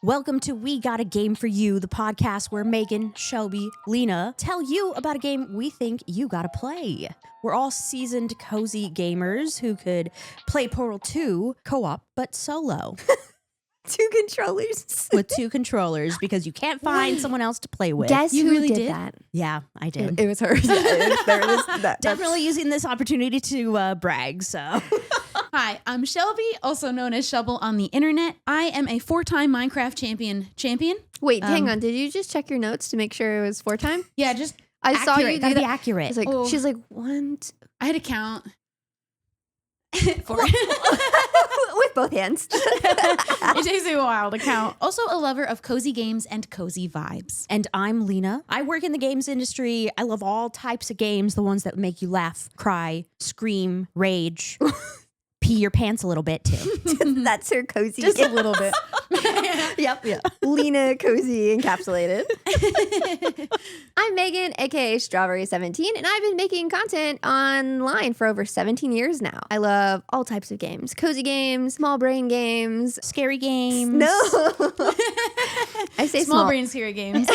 Welcome to We Got a Game for You, the podcast where Meghan, Shelby, Lina tell you about a game we think you gotta play. We're all seasoned, cozy gamers who could play Portal 2 co-op, but solo. Two controllers. With two controllers, because you can't find someone else to play with. Guess You who really did did? that? Yeah, I did. It was her. Definitely using this opportunity to brag, so... Hi, I'm Shelby, also known as Shovel on the internet. I am a 4-time Minecraft champion. Wait, hang on. Did you just check your notes to make sure it was 4-time? Yeah, just I accurate. saw you do Gotta be that. accurate. It's like, Oh. She's like, 1, 2. I had to count. With both hands. It takes me a while to count. Also a lover of cozy games and cozy vibes. And I'm Lina. I work in the games industry. I love all types of games, the ones that make you laugh, cry, scream, rage, pee your pants a little bit too. That's her cozy. Just a little bit. Yep. Lina cozy encapsulated. I'm Megan, aka Strawberry17, and I've been making content online for over 17 years now. I love all types of games. Cozy games, small brain games. Scary games. No. I say Small brain scary games.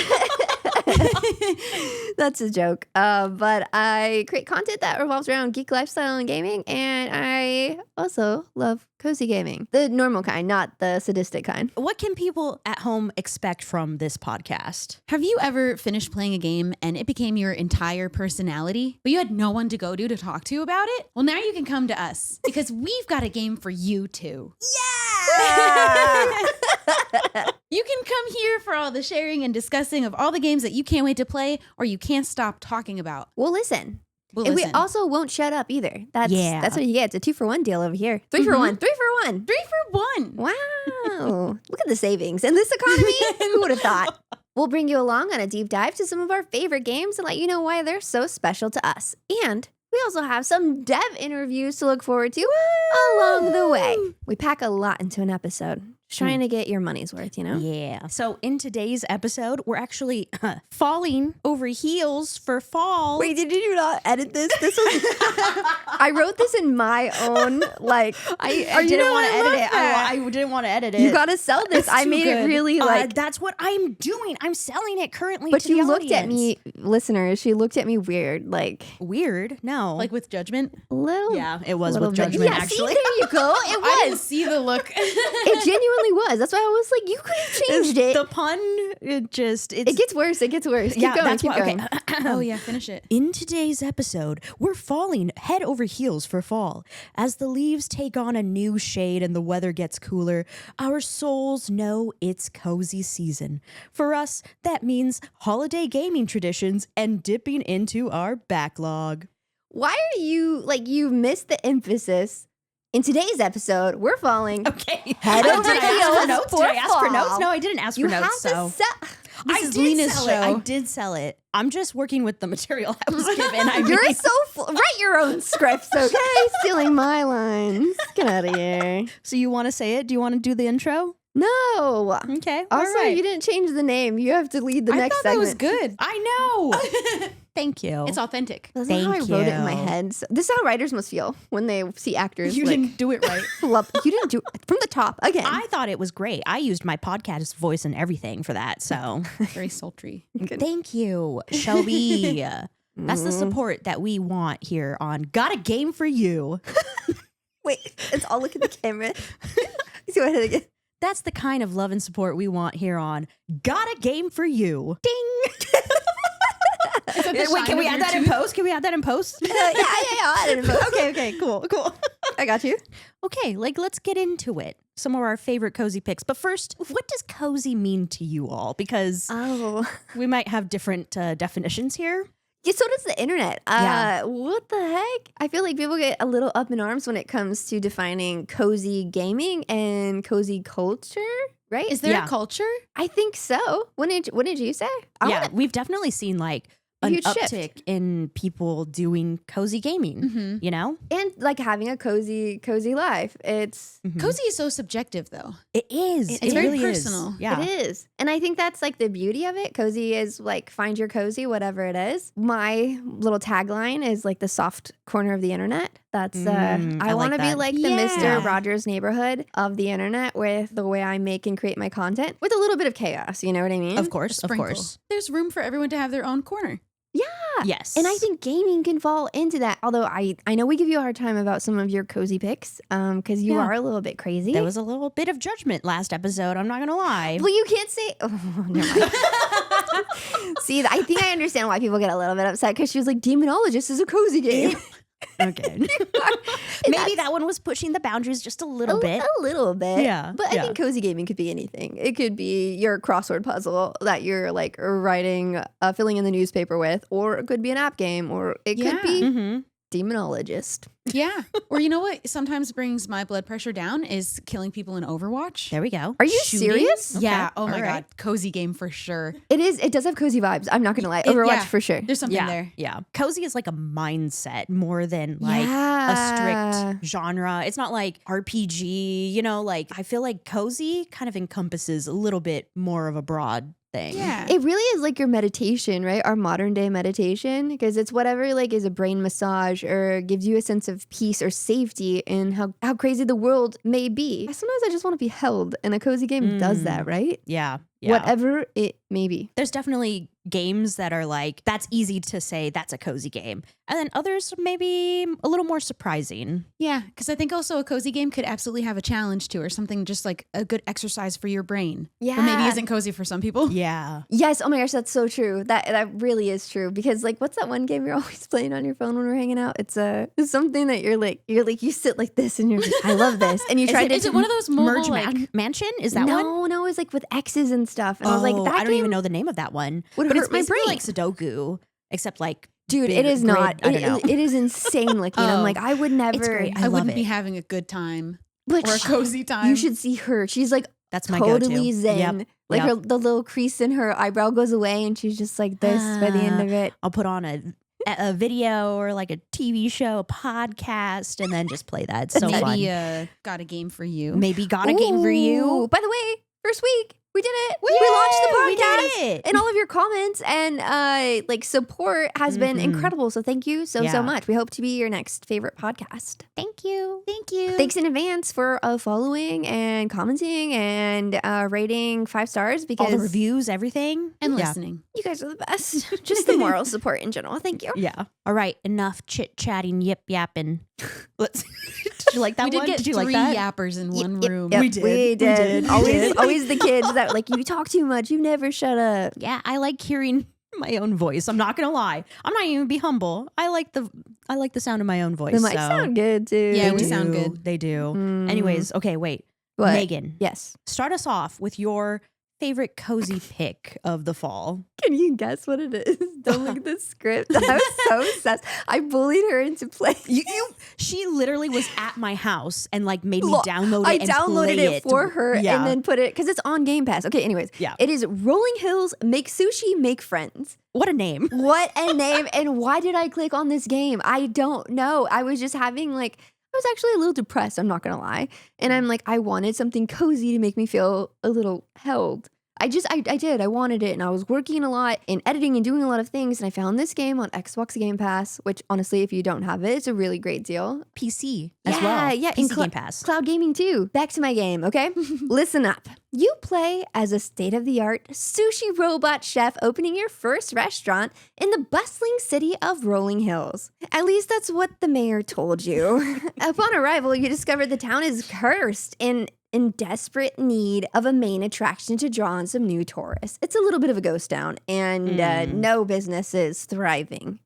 That's a joke. But I create content that revolves around geek lifestyle and gaming, and I also love cozy gaming. The normal kind, not the sadistic kind. What can people at home expect from this podcast? Have you ever finished playing a game and it became your entire personality, but you had no one to go to talk to about it? Well, now you can come to us because we've got a game for you too. Yeah! You can come here for all the sharing and discussing of all the games that you can't wait to play or you can't stop talking about. We'll listen. We'll And we listen. also won't shut up either. That's what you get. It's a 2-for-1 deal over here. 3 for 1. 3 for 1. 3 for 1. Wow. Look at the savings. In this economy, who would have thought? We'll bring you along on a deep dive to some of our favorite games and let you know why they're so special to us. And we also have some dev interviews to look forward to along the way. We pack a lot into an episode. Trying to get your money's worth, you know? Yeah. So in today's episode, we're actually falling over heels for fall. Wait, did you not edit this? This was I wrote this in my own I didn't want to edit it. I didn't want to edit it. You gotta sell this. It's I too made good. it really that's what I'm doing. I'm selling it currently. But to you the looked at audience. me, listeners. She looked at me weird, like Weird. No. Like with judgment? a little. yeah, it was little with bit. judgment. Yeah, actually, see, there you go. It I didn't was. see the look. It genuinely was. That's why I was like, you could have changed it. the pun. It Gets worse. It gets worse. Keep yeah. going. That's keep why. going. Okay. Oh yeah, finish it. In today's episode, we're falling head over heels for fall. As the leaves take on a new shade and the weather gets cooler, our souls know it's cozy season. For us, that means holiday gaming traditions and dipping into our backlog. Why are you you missed the emphasis? In today's episode, we're falling. Okay. Head over Did I ask for heels notes? for Did I ask for fall. notes? No, I didn't ask You for have notes. to So sell. This is Lina's sell show. it. I did sell it. I'm just working with the material I was given. You're so write your own scripts, okay? Stealing my lines. Get out of here. So you want to say it? Do you want to do the intro? No. Okay. Also, all right. you didn't change the name. You have to lead the I next thought segment. that was good. I know. Thank you. It's authentic. That's not how I Thank wrote it in my you. head. So, this is how writers must feel when they see actors. You didn't do it right. You didn't do it from the top again. I thought it was great. I used my podcast voice and everything for that. So Very sultry. thank you, Shelby. That's the support that we want here on Got a Game for You. Wait, let's all look at the camera. See what I did again. That's the kind of love and support we want here on Got a Game for You. Ding. Wait, can we add that in post? Can we add that in post? Yeah. I'll add it in both. Okay, cool. I got you. Okay, let's get into it. Some of our favorite cozy picks. But first, what does cozy mean to you all? Because Oh. we might have different definitions here. Yeah, so does the internet. Yeah. What the heck? I feel like people get a little up in arms when it comes to defining cozy gaming and cozy culture, right? Is there Yeah. a culture? I think so. What did you say? Yeah, we've definitely seen like an Huge shift. uptick in people doing cozy gaming, you know? And like having a cozy life. It's Cozy is so subjective though. It is. It's It very really is. personal. Yeah. It is. And I think that's like the beauty of it. Cozy is like find your cozy, whatever it is. My little tagline is like the soft corner of the internet. That's I want to like be that. like the Yeah. Mr. Rogers neighborhood of the internet with the way I make and create my content with a little bit of chaos. You know what I mean? Of course, of Sprinkle. course. There's room for everyone to have their own corner. Yes. And I think gaming can fall into that. Although I know we give you a hard time about some of your cozy picks because you Yeah. are a little bit crazy. there was a little bit of judgment last episode. I'm not going to lie. Well, you can't say. Oh, never mind. See, I think I understand why people get a little bit upset because she was like, Demonologist is a cozy game. Okay. Maybe that one was pushing the boundaries just a little bit. A little bit. Yeah, But I yeah. think cozy gaming could be anything. It could be your crossword puzzle that you're like writing, filling in the newspaper with, or it could be an app game, or it could Yeah. be Mm-hmm. Demonologist. Yeah. Or you know what sometimes brings my blood pressure down is killing people in Overwatch. There we go. Are you Shooting. serious? Yeah. Okay. Oh my All right. God. Cozy game for sure. It is. It does have cozy vibes. I'm not going to lie. It- Overwatch yeah. for sure. There's something Yeah. there. Yeah. Cozy is like a mindset more than like a Yeah. strict genre. It's not like RPG, you know, like I feel like cozy kind of encompasses a little bit more of a broad thing. Yeah. It really is like your meditation, right? Our modern day meditation, because it's whatever like is a brain massage or gives you a sense of peace or safety in how crazy the world may be. Sometimes I just want to be held, and a cozy game does that, right? Yeah. Yeah. Whatever it may be. There's definitely games that are like, that's easy to say that's a cozy game. And then others maybe a little more surprising. Yeah. Because I think also a cozy game could absolutely have a challenge to or something just like a good exercise for your brain. Yeah. But maybe isn't cozy for some people. Yeah. Yes. Oh my gosh, that's so true. That really is true. Because like, what's that one game you're always playing on your phone when we're hanging out? It's something that you're like you sit like this and you're like, I love this, and you try to Is it one of those mobile Merge Mansion? Is that one? No, it's like with X's and stuff. And I was like, that I don't game even know the name of that one. would But hurt it's my basically brain. like Sudoku, except like Dude, big it is grid. not. I don't know. It is insane looking. I'm Oh. like, I would never. great. I I, love wouldn't it. be having a good time But or a cozy time. you should see her. She's like That's my totally go-to. zen. Yep. Like Yep. the little crease in her eyebrow goes away, and she's just like this by the end of it. I'll put on a video or like a TV show, a podcast, and then just play that. It's so fun. Maybe got a game for you. Maybe got a game for you. Ooh, by the way, first week we did it. We launched the We podcast. did it. And all of your comments and like support has been Mhm. incredible. So thank you so Yeah. much. We hope to be your next favorite podcast. Thank you. Thank you. Thanks in advance for following and commenting and rating 5 stars because All the reviews, everying. And Yeah. listening. you guys are the best. Just the moral support in general. Thank you. Yeah. All right. Enough chit chatting, yip yapping. Let's. Did you like that We did one? get Did you like 3 that? yappers in one Yep, room. yep, We did. We We did. did. We Always, did. always the kids that like you talk too much. You never shut up. Yeah, I like hearing my own voice. I'm not gonna lie. I'm not even be humble. I like the sound of my own voice. The mics so sound good too. Yeah, they we sound do. good. They do. Mm. Anyways, okay, wait. What? Megan, Yes. start us off with your favorite cozy pick of the fall. Can you guess what it is? Don't look at the script. I was so obsessed. I bullied her into playing. She literally was at my house and like made me Look, download it. I and downloaded play it for her Yeah. and then put it because it's on Game Pass. Okay, anyways. Yeah. It is Rolling Hills, Make Sushi, Make Friends. What a name. What a name. And why did I click on this game? I don't know. I was just having like, I was actually a little depressed, I'm not going to lie. And I'm like, I wanted something cozy to make me feel a little held. I did. I wanted it. And I was working a lot and editing and doing a lot of things. And I found this game on Xbox Game Pass, which honestly, if you don't have it, it's a really great deal. PC as Yeah, well. yeah, PC and Game Pass. Cloud gaming too. Back to my game, okay? Listen up. You play as a state-of-the-art sushi robot chef opening your first restaurant in the bustling city of Rolling Hills. At least that's what the mayor told you. Upon arrival, you discover the town is cursed and in desperate need of a main attraction to draw in some new tourists. It's a little bit of a ghost town, and no business is thriving.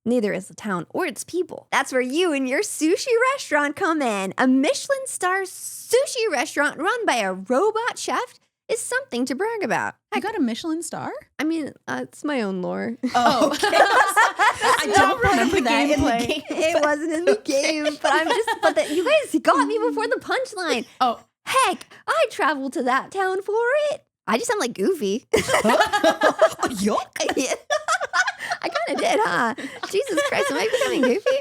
Neither is the town or its people. That's where you and your sushi restaurant come in. A Michelin star sushi restaurant run by a robot chef is something to brag about. You got a Michelin star? I mean, it's my own lore. Oh, I don't remember that in the gameplay. game. It wasn't in the game, but you guys got me before the punchline. Oh. Heck, I traveled to that town for it. I just sound like Goofy. Yuck. I kind of did, huh? Jesus Christ, am I becoming Goofy?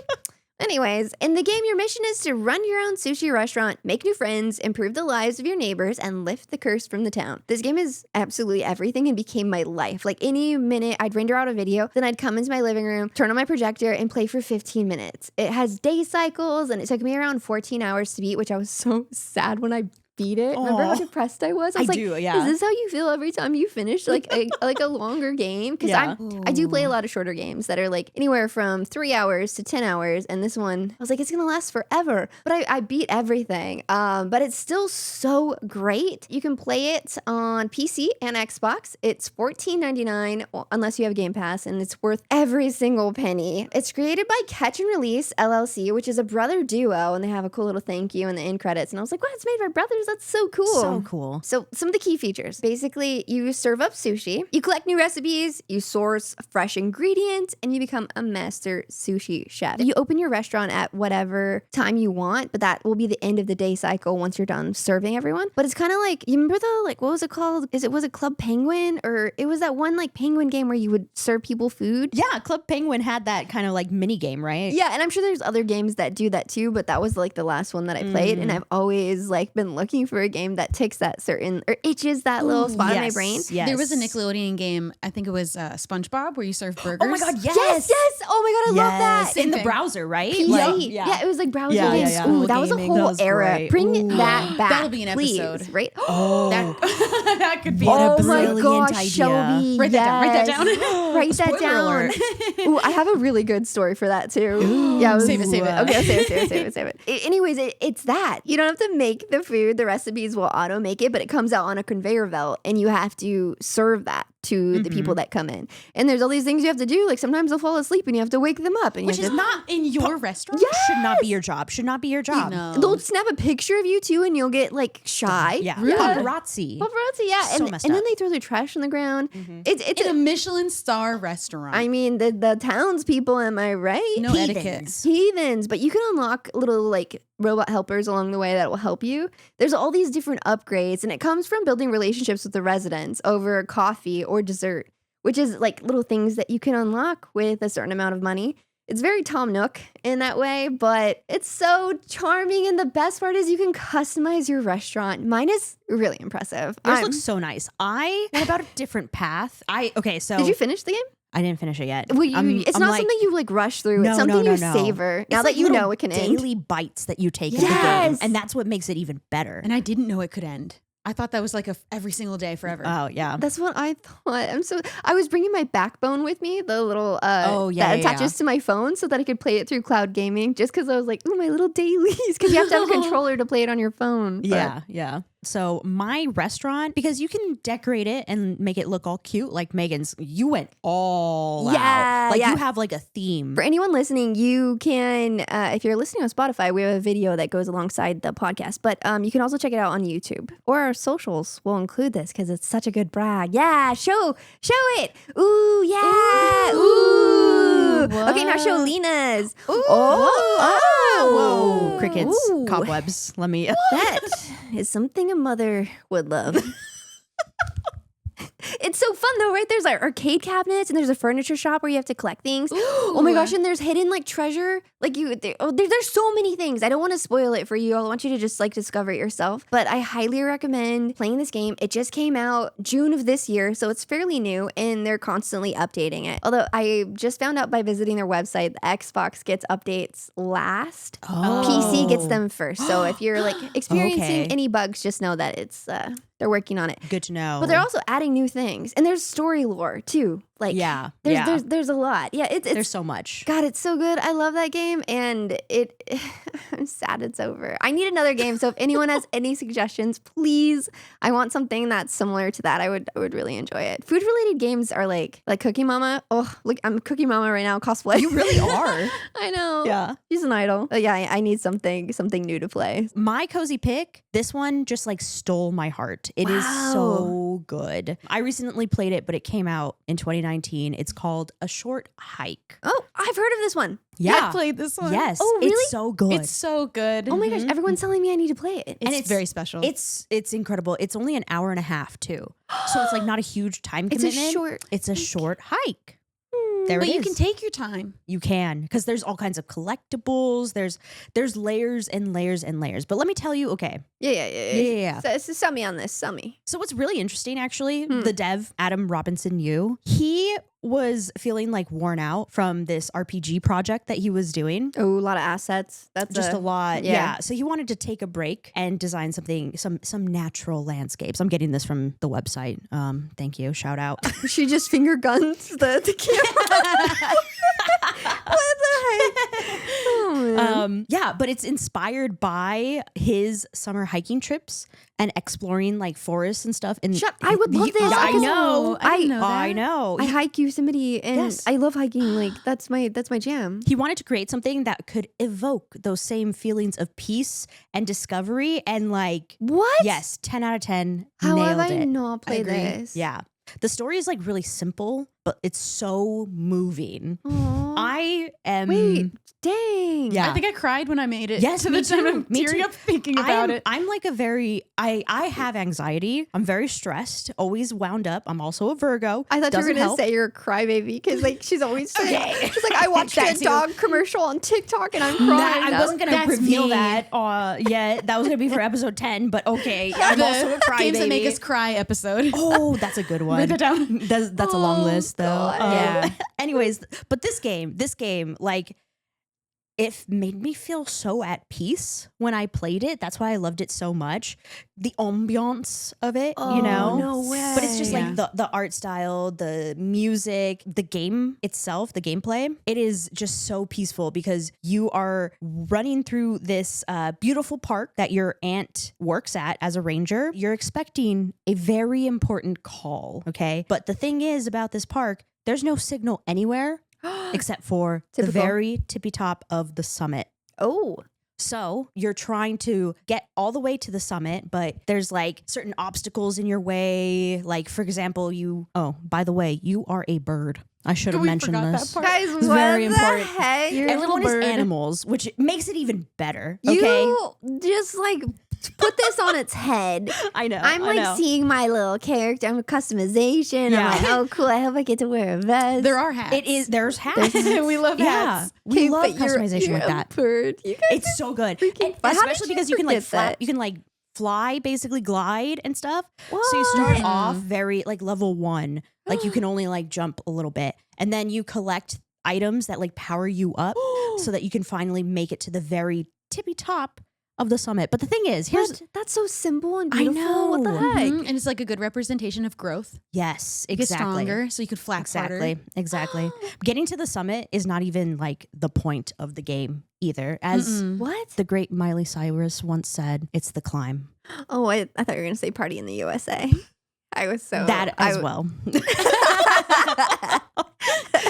Anyways, in the game, your mission is to run your own sushi restaurant, make new friends, improve the lives of your neighbors, and lift the curse from the town. This game is absolutely everything and became my life. Like any minute, I'd render out a video, then I'd come into my living room, turn on my projector, and play for 15 minutes. It has day cycles, and it took me around 14 hours to beat, which I was so sad when I beat it. Remember how depressed I was? I was like, yeah. is this how you feel every time you finish like a longer game? Because I do play a lot of shorter games that are like anywhere from 3 hours to 10 hours. And this one, I was like, it's going to last forever. But I beat everything. But it's still so great. You can play it on PC and Xbox. It's $14.99 unless you have Game Pass, and it's worth every single penny. It's created by Catch and Release LLC, which is a brother duo, and they have a cool little thank you in the end credits. And I was like, wow, it's made by brothers. That's so cool. So cool. So some of the key features. Basically, you serve up sushi, you collect new recipes, you source fresh ingredients, and you become a master sushi chef. You open your restaurant at whatever time you want, but that will be the end of the day cycle once you're done serving everyone. But it's kind of like, you remember the, like, what was it called? Was it Club Penguin? Or it was that one like penguin game where you would serve people food? Yeah, Club Penguin had that kind of like mini game, right? Yeah, and I'm sure there's other games that do that too, but that was like the last one that I played, and I've always like been looking for a game that ticks that certain or itches that little spot in my brain. Yes. There was a Nickelodeon game, I think it was SpongeBob, where you serve burgers. Oh my God, yes. Yes. Oh my God, I love that. In the browser, right? PC. Like, yeah, it was like browser Yeah, games. yeah. Ooh, that was a Gaming. whole That was era. great. Bring that back. That'll be an please, episode. right? That, that could be What a Oh my brilliant gosh, idea. Shelby. Write that down. Write that Spoiler down. alert. Ooh, I have a really good story for that too. Yeah, Save it. Okay, save it. Anyways, it's that. You don't have to make the food. The recipes will auto make it, but it comes out on a conveyor belt, and you have to serve that to the people that come in. And there's all these things you have to do. Like sometimes they'll fall asleep, and you have to wake them up. And which you have is to, not in your restaurant. Should not be your job. Should not be your job. No. they'll snap a picture of you too, and you'll get like shy. Yeah. Really? Paparazzi. Paparazzi, yeah. So And messed then up. they throw their trash on the ground. It's In a Michelin star restaurant. I mean, the townspeople, am I right? no etiquette. Heathens, but you can unlock little like robot helpers along the way that will help you. There's all these different upgrades, and it comes from building relationships with the residents over coffee or dessert, which is like little things that you can unlock with a certain amount of money. It's very Tom Nook in that way, but it's so charming. And the best part is you can customize your restaurant. Mine is really impressive. Yours looks so nice. I went about a different path. So Did you finish the game? I didn't finish it yet. Well, it's I'm not like, something you like rush through. No, It's something no, you no. savor. It's Now like that you little know it can end. daily bites that you take in the game, Yes. and that's what makes it even better. And I didn't know it could end. I thought that was like every single day forever. Oh yeah. That's what I thought. I was bringing my Backbone with me, the little that attaches to my phone, so that I could play it through cloud gaming. Just because I was like, ooh, my little dailies, because you have to have a controller to play it on your phone. But Yeah. So my restaurant, because you can decorate it and make it look all cute, like Megan's. You went all out. Like you have like a theme. For anyone listening, you can, if you're listening on Spotify, we have a video that goes alongside the podcast. But you can also check it out on YouTube, or our socials will include this because it's such a good brag. Yeah, show it. Ooh, yeah. Ooh. Okay, now show Lina's. Ooh. Whoa. Crickets, Ooh. cobwebs. Let me. That is something a mother would love. It's so fun though, right? There's like arcade cabinets, and there's a furniture shop where you have to collect things. Oh my gosh, and there's hidden like treasure. Like there's so many things. I don't want to spoil it for you. I want you to just like discover it yourself. But I highly recommend playing this game. It just came out June of this year, so it's fairly new, and they're constantly updating it. Although I just found out by visiting their website, the Xbox gets updates last. PC gets them first. So if you're like experiencing any bugs, just know that it's they're working on it. Good to know. But they're also adding new things, and there's story lore too. Like there's a lot. Yeah, it's there's so much. God, it's so good. I love that game, and I'm sad it's over. I need another game. So if anyone has any suggestions, please. I want something that's similar to that. I would really enjoy it. Food related games are like Cookie Mama. Oh, look, I'm Cookie Mama right now. Cosplay. You really are. I know. Yeah. She's an idol. But yeah, I need something new to play. My cozy pick, this one just like stole my heart. It is so good. I recently played it, but it came out in 2019. It's called A Short Hike. Oh, I've heard of this one. I played this one. Yes. Oh, really? It's so good. It's so good. Oh my gosh, everyone's telling me I need to play it. It's very special. It's incredible. It's only an hour and a half too. So it's like not a huge time commitment. It's a short hike. There But it you is. can take your time. You can, because there's all kinds of collectibles. There's layers and layers and layers. But let me tell you, okay. Yeah. So sell me on this. Sell me. So what's really interesting, actually, the dev, Adam Robinson Yu, he was feeling like worn out from this RPG project that he was doing. Oh, a lot of assets. That's Just a lot. yeah. Yeah. So he wanted to take a break and design some natural landscapes. I'm getting this from the website. Thank you. Shout out. She just finger guns the camera. What the heck? Oh, man. Yeah, but it's inspired by his summer hiking trips and exploring like forests and stuff. And I would love this. I because know. I didn't know that. I know. I hike Yosemite and Yes. I love hiking. Like that's my jam. He wanted to create something that could evoke those same feelings of peace and discovery and like What? yes, 10 out of 10. How nailed have I it. not played agree. this? Yeah. The story is like really simple, but it's so moving. Aw. I am Wait, dang. Yeah. I think I cried when I made it. Yes, to me the time too. I'm Me tearing too. up thinking about it. I'm like a very I have anxiety. I'm very stressed, always wound up. I'm also a Virgo. I thought you were Doesn't gonna help. say you're a crybaby because like she's always saying, Okay. she's like I watched That that too. dog commercial on TikTok and I'm crying. Nah, I wasn't gonna That's reveal me. that yet. That was gonna be for episode 10, but okay. I'm also a crybaby. Games that make us cry episode. Oh, that's a good one. Write that down. That's a long Oh, list, though. God. Yeah. Anyways, but this game, like, it made me feel so at peace when I played it. That's why I loved it so much. The ambiance of it, you know? no way. But it's just Yeah. like the art style, the music, the game itself, the gameplay. It is just so peaceful because you are running through this beautiful park that your aunt works at as a ranger. You're expecting a very important call, okay? But the thing is about this park, there's no signal anywhere except for the Typical. very tippy top of the summit. Oh. So you're trying to get all the way to the summit, but there's like certain obstacles in your way. Like, for example, by the way, you are a bird. I should have We mentioned forgot this. that part. Guys, It's what very the important. heck? You're a Everyone little is bird. animals, which makes it even better. Okay. You just like put this on its head. I know. I'm I like know. seeing my little character. I'm a customization. Yeah. I'm like, oh cool. I hope I get to wear a vest. There are hats. It is. There's hats. We love Yeah, hats. we Okay, love but you're customization like a that. bird. You guys It's so good, freaking And fun. How did especially you because you can like forget that? you can like fly, basically glide and stuff. So you start What? off very like level 1, like you can only like jump a little bit, and then you collect items that like power you up so that you can finally make it to the very tippy top of the summit. But the thing is, here's That's so simple and I beautiful. What the know. heck? Mhm. And it's like a good representation of growth. yes, You get exactly. stronger, so you could flap harder. Exactly. Getting to the summit is not even like the point of the game either. As Mm-mm. What? the great Miley Cyrus once said, it's the climb. Oh, I thought you were gonna say party in the USA. I was so That as well.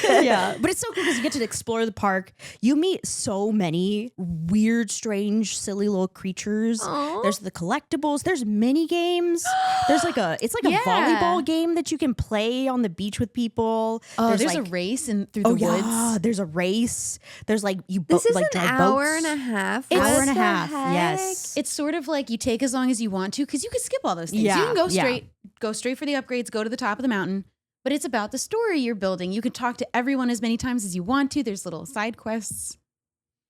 Yeah, but it's so cool because you get to explore the park. You meet so many weird, strange, silly little creatures. Aw. There's the collectibles. There's mini games. There's like a Yeah. volleyball game that you can play on the beach with people. Oh, there's like, a race through the woods. there's a race. There's like This is like an drive hour boats. and a half. Hour What and a the half. heck? Yes. It's sort of like you take as long as you want to because you can skip all those things. Yeah, You can go yeah. straight for the upgrades, go to the top of the mountain. But it's about the story you're building. You can talk to everyone as many times as you want to. There's little side quests.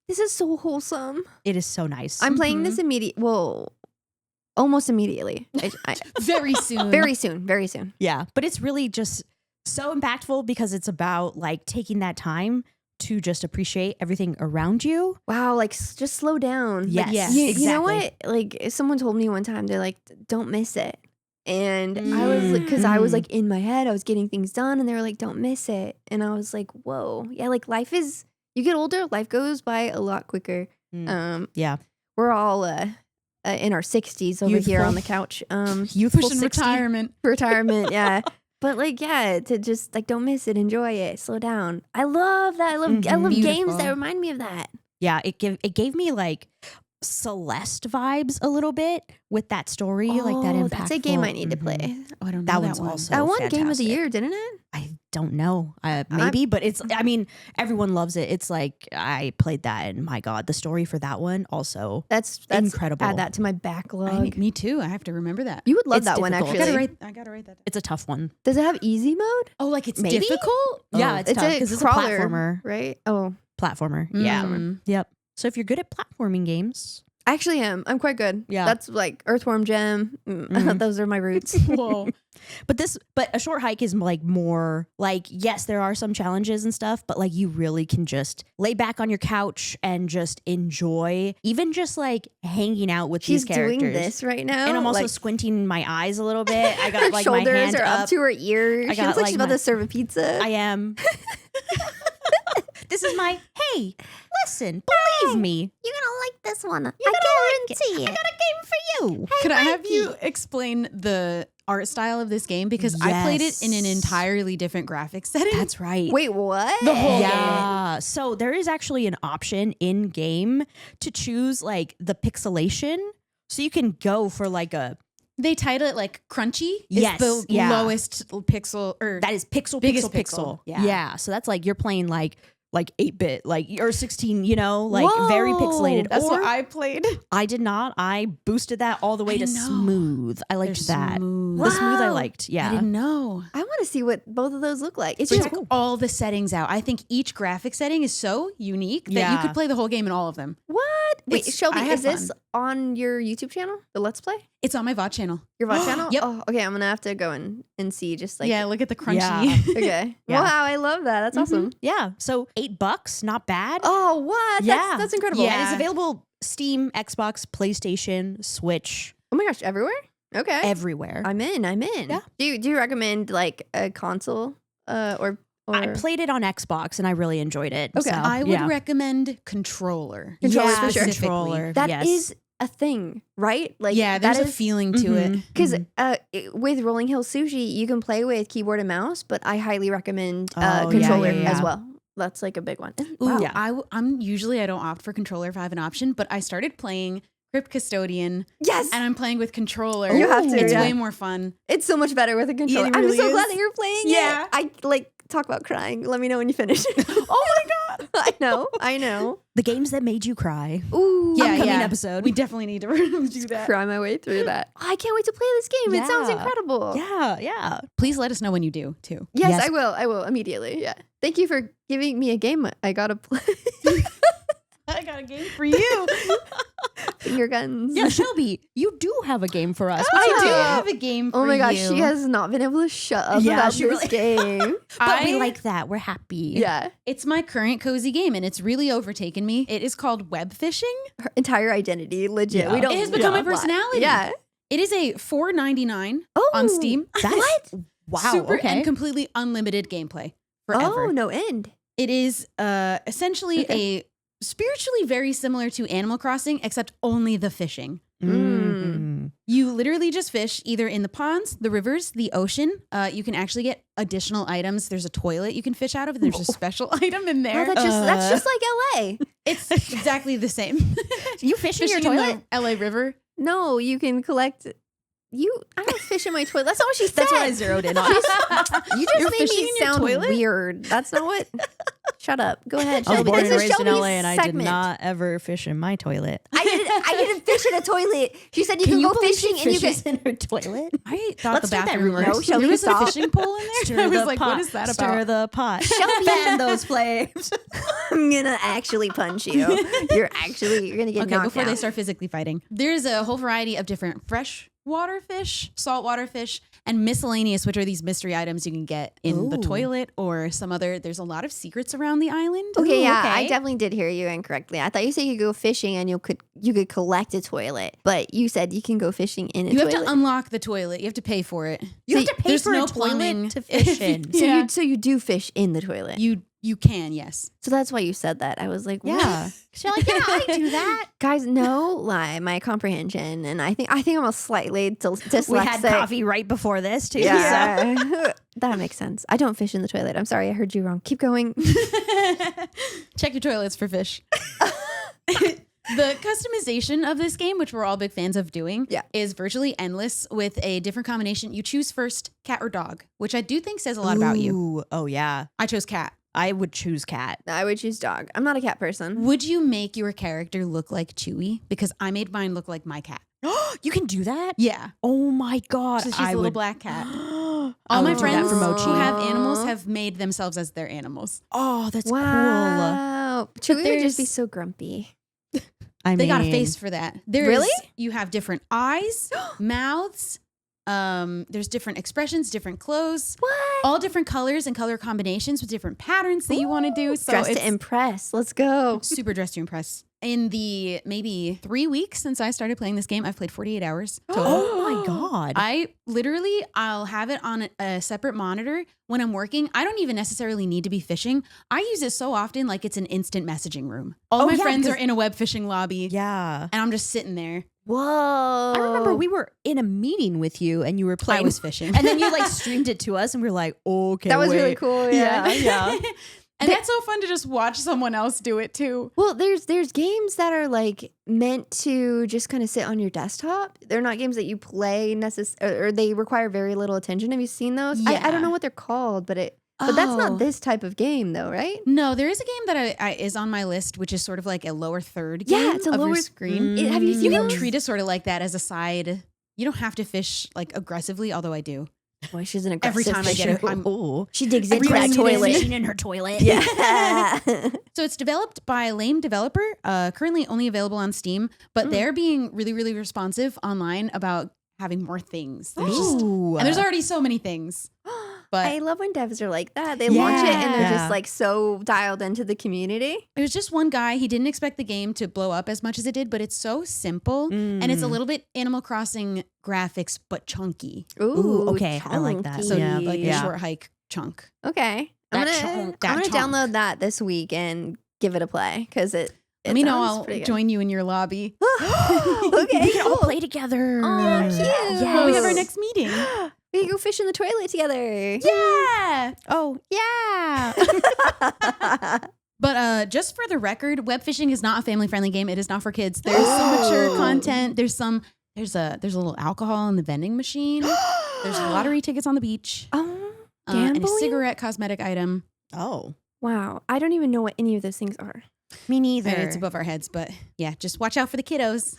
This is so wholesome. It is so nice. I'm playing this almost immediately. Very soon. Very soon. Very soon. Yeah, but it's really just so impactful because it's about like taking that time to just appreciate everything around you. Wow, like just slow down. Yes, yeah. You know exactly. what? Like someone told me one time, they're like, don't miss it. And I was like, because I was like in my head, I was getting things done, and they were like, don't miss it. And I was like, whoa. Yeah, like life is, you get older, life goes by a lot quicker. Yeah. We're all in our 60s over here Youthful. on the couch. Youthful Pushing 60. Retirement, yeah. But like, yeah, to just like don't miss it, enjoy it, slow down. I love that. I love games Beautiful. that remind me of that. Yeah, it gave me like Celeste vibes a little bit with that story, like that impactful. That's a game I need to play. Oh, I don't know That one's one. also That won Game of the fantastic. Year, didn't it? I don't know. Maybe, but I mean, everyone loves it. It's like, I played that and my God, the story for that one also That's incredible. Add that to my backlog. Me too. I have to remember that. You would love It's that one, difficult. actually. I gotta write that down. It's a tough one. Does it have easy mode? Oh, like it's Maybe? difficult? Yeah, it's tough because it's a crawler, platformer. right? Oh, Platformer. Yeah. Mm. Yep. So if you're good at platforming games, I actually am. I'm quite good. Yeah. That's like Earthworm Jim. Those are my roots. Whoa. but a short hike is like more like, yes, there are some challenges and stuff, but like you really can just lay back on your couch and just enjoy even just like hanging out with She's these characters. doing this right now. And I'm also like, squinting my eyes a little bit. I got her like shoulders my hand are up to her ears. I She got, looks like like, she's about my- to serve a pizza. I am. This is my, hey, listen, believe me. You're gonna like this one. You're I gonna guarantee I it. got a game for you. Could I have you explain the art style of this game? Because I played it in an Yes. entirely different graphics setting. That's right. Wait, what? The whole Yeah. So there is actually an option in game to choose like the pixelation. So you can go for like They title it like crunchy. Yes, Is the yeah. lowest pixel or that is pixel, Biggest pixel. pixel. Yeah. Yeah. So that's like you're playing like 8-bit, like or 16, like very pixelated. That's or what I played. I did not. I boosted that all the way to I know. smooth. I liked They're that. smooth. The smooth I Wow. liked. I Yeah. didn't know. I want to see what both of those look like. It's Check just all the settings out. I think each graphic setting is so unique that you Yeah. could play the whole game in all of them. what? Wait, It's- Shelby, I had is this fun. on your YouTube channel? The Let's Play? It's on my VOD channel. Your VOD channel? Yep. Oh, okay, I'm gonna have to go and see just like Yeah, look at the crunchy. Yeah. Okay. Yeah. Wow, I love that. That's awesome. Yeah. So $8, not bad. Oh, what? Yeah. That's incredible. Yeah. And it's available Steam, Xbox, PlayStation, Switch, Oh my gosh, everywhere? Okay. everywhere. I'm in. Yeah. Do you recommend like a console or I played it on Xbox and I really enjoyed it. Okay. So, I would yeah. recommend controller. Controller yeah, for sure. Controller. That yes. is a thing, right? Like Yeah, there's that a is- feeling to it. Mhm. Because with Rolling Hill Sushi, you can play with keyboard and mouse, but I highly recommend Oh, yeah, controller yeah, yeah. as well. That's like a big one. Ooh, Wow. Yeah. I'm usually I don't opt for controller if I have an option, but I started playing Crypt Custodian Yes, and I'm playing with controller. You have to, It's yeah. way more fun. it's so much better with a controller. It I'm really so glad is. that you're playing Yeah. it. I like talk about crying. Let me know when you finish. Oh my god. I know. The games that made you cry. Ooh, Yeah, Upcoming yeah. episode. We definitely need to do that. cry my way through that. I can't wait to play this game. It sounds Yeah. incredible. Yeah, yeah. Please let us know when you do too. Yes, Yes. I will. I will immediately. Yeah. Thank you for giving me a game I gotta play. I got a game for you. Finger guns. Yeah, Shelby, you do have a game for us. I What's do your game? have a game for Oh my you. gosh, she has not been able to shut up Yeah, about she this really- game. But we like that. We're happy. Yeah. It's my current cozy game and it's really overtaken me. It is called WebFishing. Her entire identity, legit. Yeah. We don't It has become yeah. my personality. Yeah. It is a $4.99 Oh, on Steam. That's wow. Super okay. and completely unlimited gameplay forever. Oh, no end. It is essentially a spiritually very similar to Animal Crossing, except only the fishing. Mm. You literally just fish either in the ponds, the rivers, the ocean. You can actually get additional items. There's a toilet you can fish out of. There's a special item in Oh, there. that's just like LA. It's exactly the same. You fish in your Fishing in toilet? the LA River. No, you can collect. I don't fish in my toilet. That's not what she said. That's what I zeroed in on. You just You're made fishing me in your sound toilet? weird. That's not what. Shut up. Go ahead, I was Shelby. born This and is raised in Shelby's LA and I did segment. not ever fish in my toilet. I didn't fish in a toilet. She said you can go believe fishing she and you can. fishes in her toilet? I thought Let's the start that bathroom rumor. works. No, Shelby, there was stop. a fishing pole in there. I was like, what is that Stir about? the pot. Shelby. Fan those flames. I'm gonna actually punch you. You're gonna get Okay, knocked before out. they start physically fighting. There's a whole variety of different fresh water fish, saltwater fish, and miscellaneous, which are these mystery items you can get in the Ooh. toilet or some other. There's a lot of secrets around the island. Okay, Ooh, yeah, okay. I definitely did hear you incorrectly. I thought you said you could go fishing and you could collect a toilet, but you said you can go fishing in a You toilet. have to unlock the toilet. You have to pay for it. You So have to pay there's for no a toilet plumbing. to fish in. Yeah. so you do fish in the toilet. You can, yes. So that's why you said that. I was like, what? Yeah. She's like, yeah, I do that. Guys, no lie, my comprehension, and I think I'm a slightly dyslexic. We had coffee right before this too. Yeah, that makes sense. I don't fish in the toilet. I'm sorry, I heard you wrong. Keep going. Check your toilets for fish. The customization of this game, which we're all big fans of doing, Yeah. is virtually endless with a different combination. You choose first cat or dog, which I do think says a lot about you. Ooh, oh yeah. I chose cat. I would choose cat. I would choose dog. I'm not a cat person. Would you make your character look like Chewy? Because I made mine look like my cat. You can do that? Yeah. Oh my god. So she's I a little would black cat. All All my do that friends for who Mochi. have animals have made themselves as their animals. Oh, that's cool. Wow. Chewy would there's- just be so grumpy. They got a face for that. Really? You have different eyes, mouths. There's different expressions, different clothes, What? all different colors and color combinations with different patterns that you want to do. So Dressed it's to impress. Let's go. super dressed to impress. In the maybe 3 weeks since I started playing this game, I've played 48 hours total. Oh my god. I'll have it on a separate monitor when I'm working. I don't even necessarily need to be fishing. I use it so often like it's an instant messaging room. All Oh, my yeah, friends are because- in a web fishing lobby yeah. and I'm just sitting there. Whoa. I remember we were in a meeting with you and you were I playing. was fishing. and then you like streamed it to us and we were like, okay. That was really wait. cool. Yeah. Yeah. And that's so fun to just watch someone else do it too. Well, there's games that are like meant to just kind of sit on your desktop. They're not games that you play or they require very little attention. Have you seen those? I Yeah. don't know what they're called, but that's Oh. not this type of game though, right? No, there is a game that is on my list, which is sort of like a lower third game Yeah, it's a of your lower- screen. Have you You seen can those? treat it sort of like that as a side. You don't have to fish like aggressively, although I do. Boy, she's an Every aggressive time I get it, fisher. I'm- Oh. She digs into Every that time you toilet. fishing in her toilet. Yeah. So it's developed by a lame developer, currently only available on Steam, but they're being really, really responsive online about having more things. There's just, Ooh. and there's already so many things. But I love when devs are like that. They launch it and they're Yeah. just like so dialed into the community. it was just one guy. He didn't expect the game to blow up as much as it did, but it's so simple and it's a little bit Animal Crossing graphics, but chunky. Ooh, okay. I like that. So Yeah, like yeah. a short hike chunk. Okay. That I'm chunk, gonna that chunk. download that this week and give it a play because it Let me know. sounds I'll pretty good. join you in your lobby. Okay, We can all cool. play together. Oh, cute. When we have our Yes. next meeting. We can go fish in the toilet together. Yeah. Oh, yeah. But just for the record, WebFishing is not a family-friendly game. It is not for kids. There's some mature content. There's a little alcohol in the vending machine. There's lottery tickets on the beach. Oh, And a gambling? cigarette cosmetic item. Oh. Wow. I don't even know what any of those things are. Me neither. It's above our heads, but yeah, just watch out for the kiddos.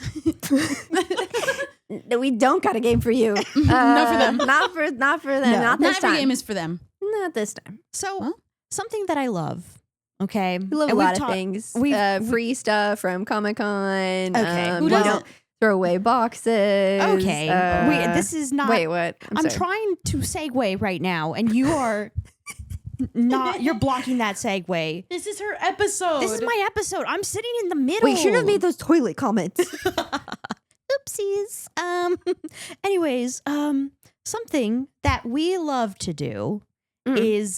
We don't got a game for you. Not for them. Not for them. No. Not this Not every time. game is for them. Not this time. So, Well. something that I love, okay? We love and a we've lot of talked- things. we've- Free stuff from Comic-Con. Okay. Who we doesn't? don't throw away boxes. Okay. Wait, this is not. Wait, what? I'm sorry. trying to segue right now, and you are not. You're blocking that segue. This is her episode. This is my episode. I'm sitting in the middle. Wait, you should have made those toilet comments. Oopsies. Anyways, something that we love to do is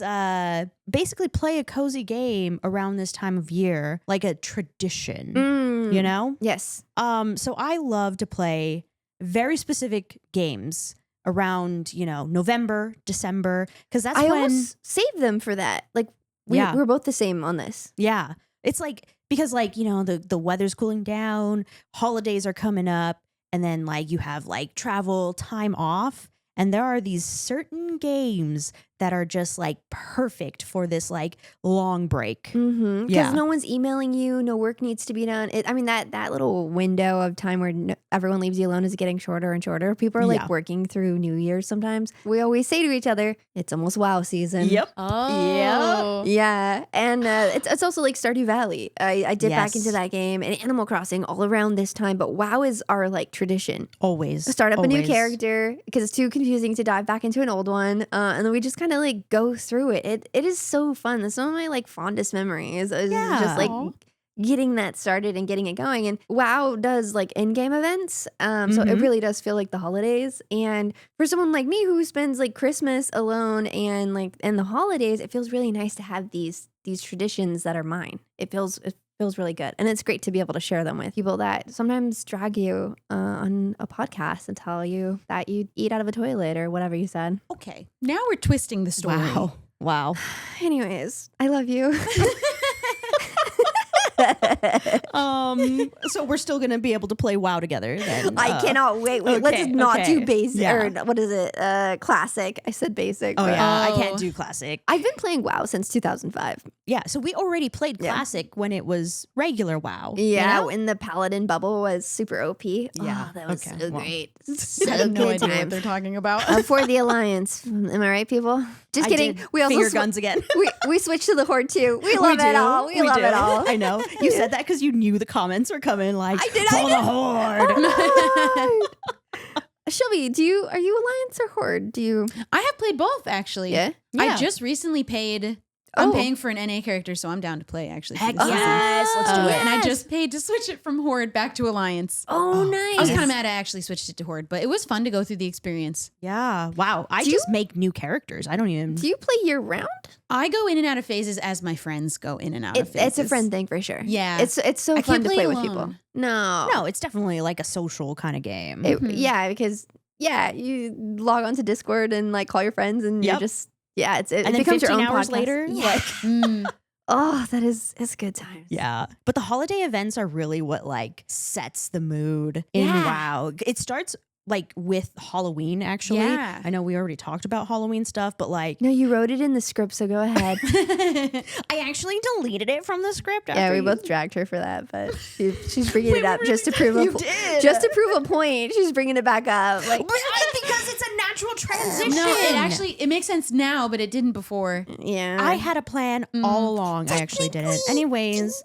basically play a cozy game around this time of year, like a tradition. You know? Yes. So I love to play very specific games around, November, December, because that's I when almost saved them for that. Like, Yeah. we're both the same on this. yeah, it's like because the weather's cooling down, holidays are coming up, and then like you have like travel time off, and there are these certain games that are just like perfect for this like long break. Mm-hmm. Because Yeah. no one's emailing you, no work needs to be done. That little window of time where everyone leaves you alone is getting shorter and shorter. People are like Yeah. working through New Year's sometimes. We always say to each other, it's almost WoW season. Oh. Yeah, and it's also like Stardew Valley. I dip back Yes. into that game and Animal Crossing all around this time, but WoW is our like tradition. Always Start up a new always. character because it's too confusing to dive back into an old one, and then we just kind of like go through it. It is so fun. That's some of my like fondest memories. Is just like Aw. getting that started and getting it going. And WoW does like in-game events, so it Mhm. really does feel like the holidays. And for someone like me who spends like Christmas alone and the holidays, it feels really nice to have these traditions that are mine. It feels really good, and it's great to be able to share them with people that sometimes drag you on a podcast and tell you that you eat out of a toilet or whatever you said. Okay. Now we're twisting the story. Wow. Anyways, I love you. So we're still gonna be able to play WoW together. Then I cannot wait. Let's okay, not do okay. basic Yeah. or what is it? Classic. I said basic. Oh but- yeah, I Oh. can't do classic. I've been playing WoW since 2005. Yeah, so we already played Yeah. classic when it was regular WoW. you Yeah, know? when the Paladin bubble was super OP. Yeah, Oh, that was okay, so well. great. I So have no good idea what times. they're talking about. For the Alliance. Am I right, people? Just I kidding. did We also finger guns again. we switched to the Horde too. We love it do. all. We love do. it all. I know. You said that because you knew the comments were coming. Like, I did, for I the did. Horde. Oh, Lord. Shelby, are you Alliance or Horde? Do you? I have played both actually. Yeah. Yeah. I just recently paid. I'm Oh. paying for an NA character, so I'm down to play actually. for Heck this season. yes, let's do it. And I Yes. just paid to switch it from Horde back to Alliance. Oh, Oh. nice. I was kind of mad I actually switched it to Horde, but it was fun to go through the experience. Yeah. Wow. I Do just make new characters. I don't even. Do you play year round? I go in and out of phases as my friends go in and out of phases. It's a friend thing for sure. Yeah. It's so I fun can't to play play with people. alone. No, No, it's definitely like a social kind of game. Mhm. Yeah, because you log onto Discord and like call your friends and you're Yep. just it and then becomes 15 your own hours podcast. later, Yeah. like, Mm. Oh, it's good times. yeah. But the holiday events are really what like sets the mood in Yeah. WoW. It starts like with Halloween, actually. Yeah. I know we already talked about Halloween stuff, but like, No, you wrote it in the script, so go ahead. I actually deleted it from the script. Yeah, after we you- both dragged her for that, but she's bringing it up just to prove You did. just to prove a point. She's bringing it back up. Like, because it's a natural transition. No, it makes sense now, but it didn't before. yeah, I had a plan all along. I actually didn't. Anyways,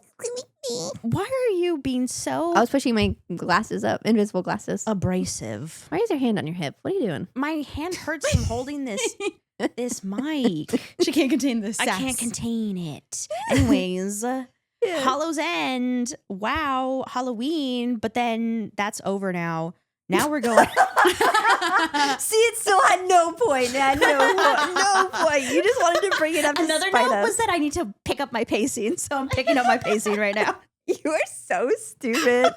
why are you being so I was pushing my glasses up, invisible glasses. abrasive? Why is your hand on your hip? What are you doing? My hand hurts from holding this mic. She can't contain this. I can't contain it. Anyways, Hollow's End. Wow, Halloween. But then that's over now. Now we're going. See, it still had no point. It had no point. You just wanted to bring it up. Another despite note us. was that I need to pick up my pacing, so I'm picking up my pacing right now. You are so stupid.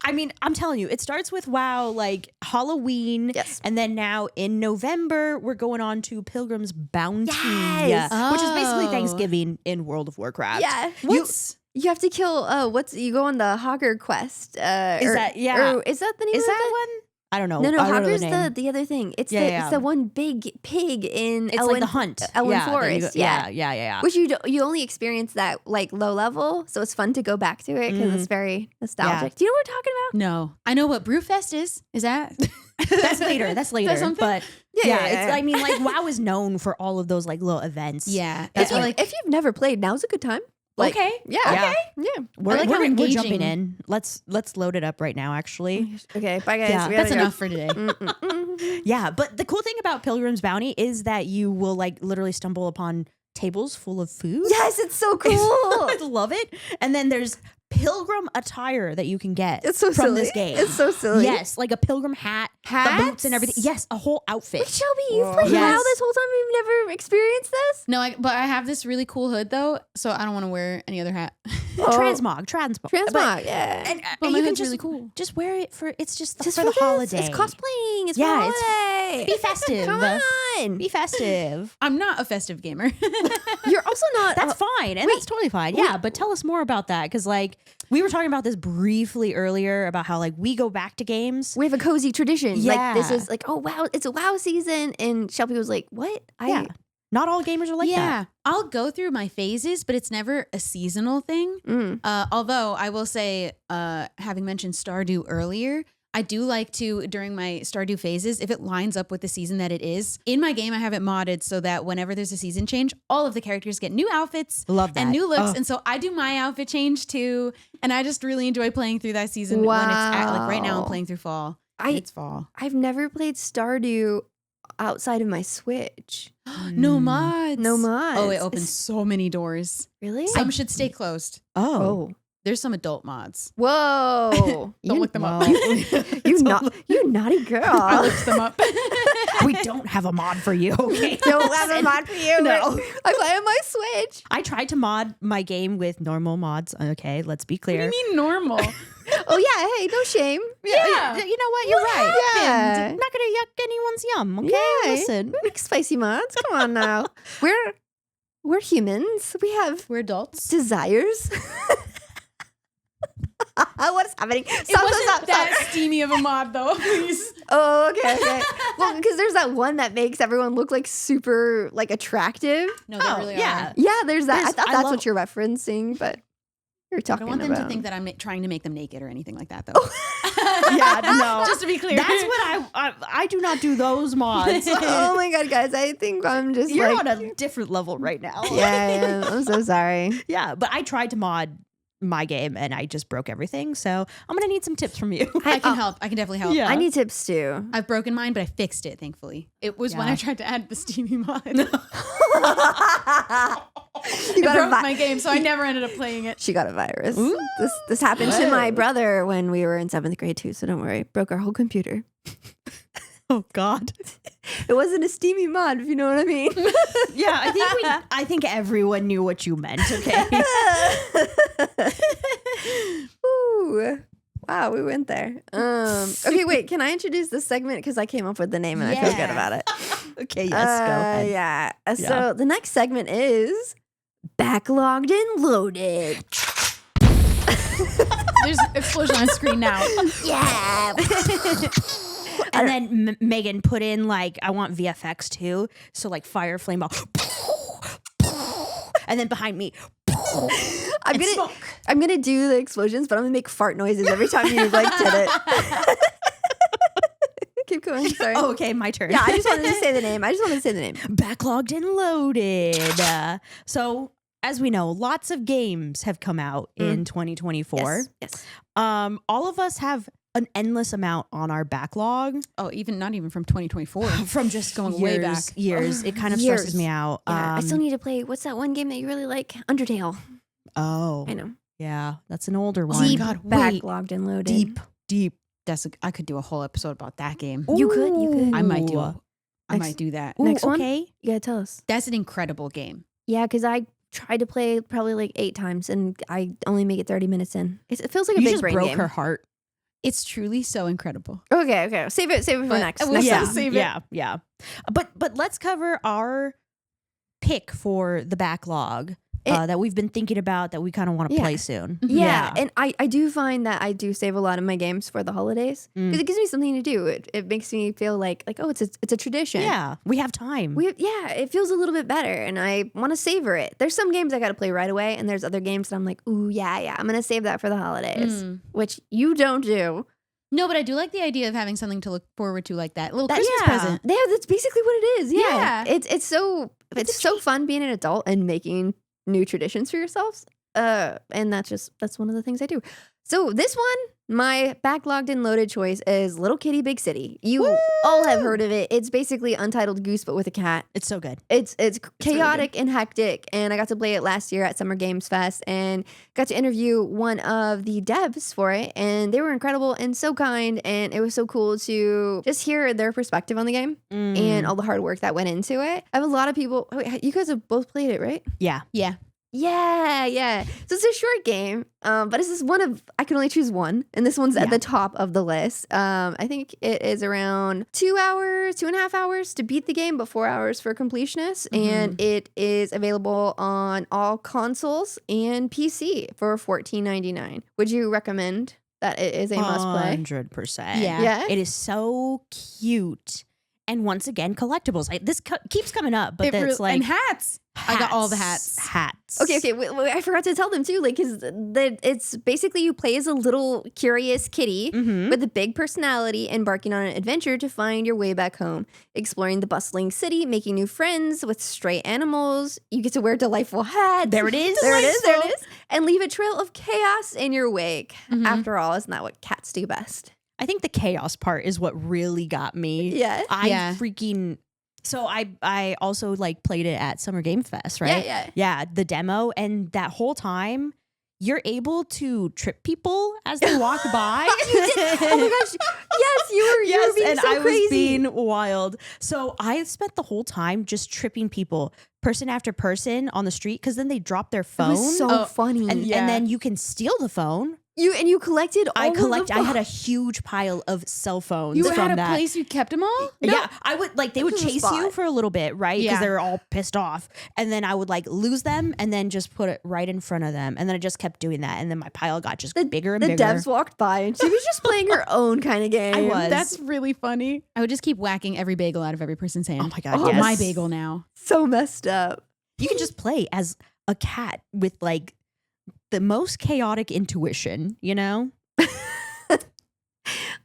I mean, I'm telling you, it starts with WoW, like Halloween. Yes. And then now in November, we're going on to Pilgrim's Bounty. Yes. Which is basically Oh. Thanksgiving in World of Warcraft. Yeah. What's You have to kill. You go on the Hogger quest. Is that- yeah. Or is that the name? Is of that it? one? I don't know. No, I don't know Hogger's the name. the other thing. It's Yeah, it's the one big pig in It's Elwyn, like the hunt. Elwyn Yeah, that you Forest. go- Yeah. yeah. Which you only experience that like low level, so it's fun to go back to it because it's very nostalgic. Do you know what we're talking about? no? I know what Brewfest is. Is that? That's later. That's later. something? But Yeah. it's, I mean, like WoW is known for all of those like little events. Yeah. That's If, you, like if you've never played, now's a good time. Like, Okay. Yeah. Yeah. Yeah. We're, like how we're engaging- jumping in. Let's load it up right now, actually. Okay. Bye, guys. Yeah, We That's gotta go. enough for today. Yeah, but the cool thing about Pilgrim's Bounty is that you will like literally stumble upon tables full of food. Yes, it's so cool. I love it. And then there's pilgrim attire that you can get It's so from silly. this game. It's so silly. Yes, like a pilgrim hat, the boots and everything. Yes, a whole outfit. Wait, Shelby, you've played Yes. WoW this whole time. You've never experienced this. No, but I have this really cool hood though, so I don't want to wear any other hat. Transmog. Transmog. Yeah. And But you my can hood's just really cool. just wear it for it's just, Just for the this. holiday. It's cosplaying. It's Yeah, for it's- holiday. Be festive. Come on. Be festive. I'm not a festive gamer. You're also not. That's fine, and that's totally fine. Yeah, but tell us more about that because, like, we were talking about this briefly earlier about how like we go back to games. we have a cozy tradition. Like this Yeah. is like, oh wow, it's a WoW season, and Shelby was like, what? Yeah, not all gamers are like that. I'll go through my phases, but it's never a seasonal thing. Mm. Although I will say, having mentioned Stardew earlier, I do like to, during my Stardew phases, if it lines up with the season that it is, in my game I have it modded so that whenever there's a season change, all of the characters get new outfits Love that. and new looks. Oh. And so I do my outfit change too. And I just really enjoy playing through that season when it's like right now I'm Wow. playing through fall. I- It's fall. I've never played Stardew outside of my Switch. No mods. No mods. Oh, it opens so many doors. Really? Some should stay closed. Oh, Oh. There's some adult mods. Whoa. Don't look them up. well, You naughty girl. I looked them up. we don't have a mod for you. Okay, Don't have a mod for you. No. I play on my Switch. I tried to mod my game with normal mods. Okay, let's be What clear. do you mean normal? Oh yeah, hey, no shame. Yeah. You know what? You're right. Yeah. I'm not gonna yuck anyone's yum. Okay, Yeah. listen. We make spicy mods. Come on now. We're humans. We have We're adults. desires. What is happening? It wasn't that steamy of a mod, though. Please. Oh, okay. Well, because there's that one that makes everyone look like super like attractive. No, they really yeah. are. Yeah, there's that. I There's- thought I that's love- what you're referencing, but you're I talking don't want about. them to think that I'm trying to make them naked or anything like that, though. Yeah, no. Just to be clear. That's what I do not do those mods. Oh my god, guys! I think I'm just You're like. on a different level right now. Yeah, I'm so sorry. Yeah, but I tried to mod my game and I just broke everything. So I'm gonna need some tips from you. I can help. I can definitely help. Yeah. I need tips too. I've broken mine, but I fixed it, thankfully. It was when Yeah. I tried to add the steamy mod. You It got broke a my game, so I never ended up playing it. She got a virus. Ooh. This happened to my Whoa. brother when we were in 7th grade too. So don't worry. Broke our whole computer. Oh God. It wasn't a steamy mod, if you know what I mean. Yeah, I think everyone knew what you meant. Okay. Ooh. Wow, we went there. Okay, wait. Can I introduce this segment because I came up with the name and I feel good Yeah. about it. Okay. Yes. Go ahead. Yeah. Yeah. So the next segment is Backlogged and Loaded. There's explosion on screen now. Yeah. And then Megan put in like I want VFX too, so like fire flame ball, and then behind me, I'm and gonna smoke. I'm gonna do the explosions, but I'm gonna make fart noises every time you like did it. Keep going. Sorry. Oh, okay, my turn. Yeah, I just wanted to say the name. Backlogged and loaded. So as we know, lots of games have come out in 2024. Yes. All of us have an endless amount on our backlog Oh, not even from 2024. from just Going years, way back. Years. It kind of Years. stresses me out. Yeah, I still need to play. What's that one game that you really like? Undertale. Oh, I know. yeah, that's an older one. Deep God, wait. backlogged and loaded. Deep. I could do a whole episode about that game. You could. I might do. Ooh. I might do that. Ooh, Next one? okay. You gotta tell us. That's an incredible game. Yeah, because I tried to play probably like 8 times and I only make it 30 minutes in. It feels like a You big just brain broke game. her heart. It's truly so incredible. Okay. Save it for But next. we'll next yeah. time. save it. Yeah. But let's cover our pick for the backlog that we've been thinking about that we kind of want to Yeah. play soon. Yeah, and I do find that I do save a lot of my games for the holidays because it gives me something to do. It makes me feel like oh, it's a tradition. Yeah, we have time. It feels a little bit better, and I want to savor it. There's some games I got to play right away, and there's other games that I'm like, ooh, yeah, I'm gonna save that for the holidays, which you don't do. No, but I do like the idea of having something to look forward to like that. A little That- Christmas present. Yeah, that's basically what it is. Yeah, Yeah. it's so fun being an adult and making new traditions for yourselves. And that's one of the things I do. So this one, my backlogged and loaded choice is Little Kitty Big City. You all have heard of it. It's basically Untitled Goose but with a cat. It's so good. It's chaotic and hectic, and I got to play it last year at Summer Games Fest and got to interview one of the devs for it, and they were incredible and so kind, and it was so cool to just hear their perspective on the game and all the hard work that went into it. I have a lot of people. Wait, you guys have both played it, right? Yeah. Yeah. Yeah. So it's a short game, but it's just one of, I can only choose one, and this one's at the top of the list. I think it is around 2.5 hours to beat the game, but 4 hours for completionist, and it is available on all consoles and PC for $14.99. Would you recommend that it is a must play? 100%. Yeah. It is so cute. And once again, collectibles. This keeps coming up, but it's like and hats. I got all the hats. Hats. Okay. Wait, I forgot to tell them too. Like, because it's basically you play as a little curious kitty with a big personality, embarking on an adventure to find your way back home, exploring the bustling city, making new friends with stray animals. You get to wear delightful hats. There it is. There it is. And leave a trail of chaos in your wake. After all, isn't that what cats do best? I think the chaos part is what really got me. Yeah. So I also like played it at Summer Game Fest, right? Yeah. The demo, and that whole time you're able to trip people as they walk by. Oh my gosh. Yes, you were being and so I crazy. was being wild. So I spent the whole time just tripping people, person after person on the street, because then they drop their It phone. was so funny. and then you can steal the phone. You collected all I had a huge pile of cell phones You from had a that. place you kept them all? Yeah, I would they would This is a chase you spot. for a little bit, right? Because Yeah. they were all pissed off, and then I would lose them, and then just put it right in front of them, and then I just kept doing that, and then my pile got just bigger and The bigger. devs walked by and she was just playing her own kind of game. I was. That's really funny. I would just keep whacking every bagel out of every person's hand. Oh my God, Oh, yes. my bagel now. so messed up. You can just play as a cat with the most chaotic intuition, you know?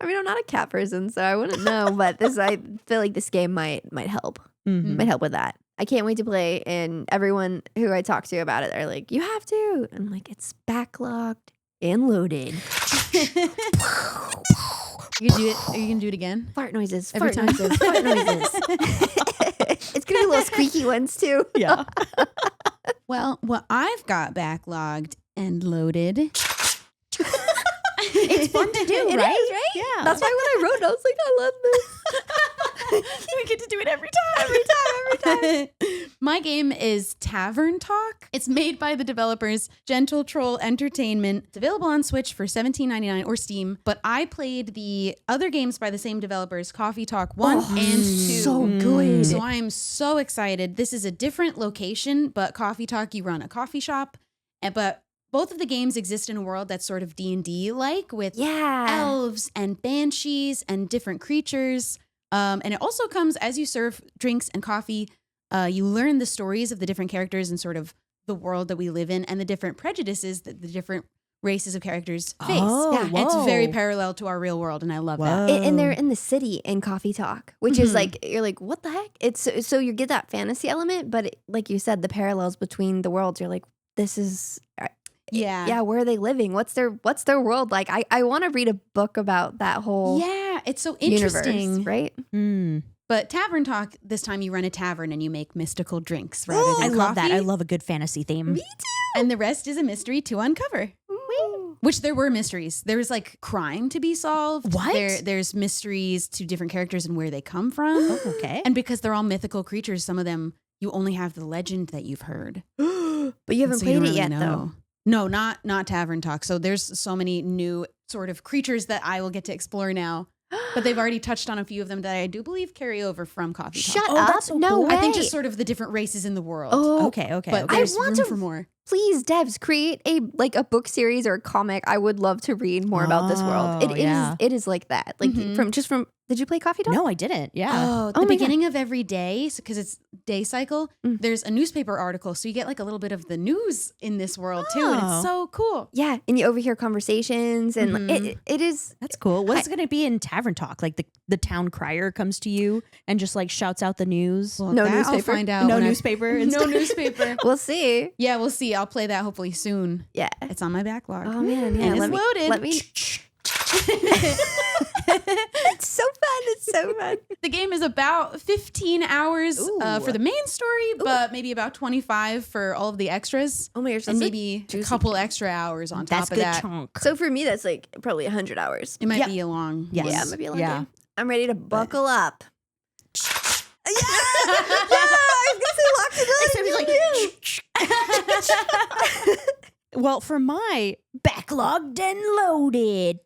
I mean, I'm not a cat person, so I wouldn't know, but I feel like this game might help. Mhm. Might help with that. I can't wait to play, and everyone who I talk to about it, they're like, "You have to." And I'm like, "It's backlogged and loaded." You can do it. Are you gonna do it again? Fart noises, Every fart time? noises, fart noises. It's gonna be little squeaky ones too. Yeah. Well, what I've got backlogged and loaded. It's fun to do, It right? is, right? Yeah. That's why when I wrote it, I was like, I love this. We get to do it every time. My game is Tavern Talk. It's made by the developers Gentle Troll Entertainment. It's available on Switch for $17.99 or Steam. But I played the other games by the same developers, Coffee Talk 1 and 2. So good. So I am so excited. This is a different location, but Coffee Talk, you run a coffee shop. But both of the games exist in a world that's sort of D&D like, with Yeah. elves and banshees and different creatures. And it also comes as you serve drinks and coffee. You learn the stories of the different characters and sort of the world that we live in and the different prejudices that the different races of characters face. Oh, Yeah. And it's very whoa. parallel to our real world, and I love Whoa. that. And they're in the city in Coffee Talk, which is Mhm. like, you're like, what the heck? It's so you get that fantasy element, but like you said, the parallels between the worlds, you're like, this is, yeah, where are they living? What's their world like? I want to read a book about that whole Yeah, it's so universe, interesting. right? Mm. But Tavern Talk, this time you run a tavern and you make mystical drinks rather than I love that. coffee. I love a good fantasy theme. Me And the rest is a mystery to uncover. Ooh. Which there were mysteries. There was crime to be solved. What? There's mysteries to different characters and where they come from. Oh, okay. And because they're all mythical creatures, some of them you only have the legend that you've heard. But you And haven't so played don't it really yet, know. though. No, not Tavern Talk. So there's so many new sort of creatures that I will get to explore now. But they've already touched on a few of them that I do believe carry over from Coffee Talk. Shut Oh, up! that's so No cool. way. I think just sort of the different races in the world. Oh, Okay, okay. But okay. there's want room to- for more. please, devs, create a book series or a comic. I would love to read more about this world. Oh, yeah. It is like that. Like Mhm. from. Did you play Coffee Talk? No, I didn't. Yeah. Oh, Oh the my beginning of every day, because it's day cycle, Mm. there's a newspaper article. So you get a little bit of the news in this world too. And Oh. it's so cool. Yeah, and you overhear conversations, and Mhm. it is. That's cool. What's going to be in Tavern Talk? The town crier comes to you and just shouts out the news. Well, No that I'll newspaper? find out. No when I- newspaper. no instead? newspaper. We'll see. Yeah, we'll see. I'll play that hopefully soon. Yeah. It's on my backlog. Oh man, yeah. And it's let me, loaded. Let me. It's so fun. It's so fun. The game is about 15 hours Ooh. for the main story, but maybe about 25 for all of the extras. Oh my gosh, And that's maybe a juicy couple extra hours on That's top of good that. chunk. so for me, that's probably 100 hours. It might Yep. be a long. Yes. Yeah, maybe a long Yeah. game. I'm ready to buckle up. Yeah, I was gonna say lock it up. Well, for my backlogged and loaded.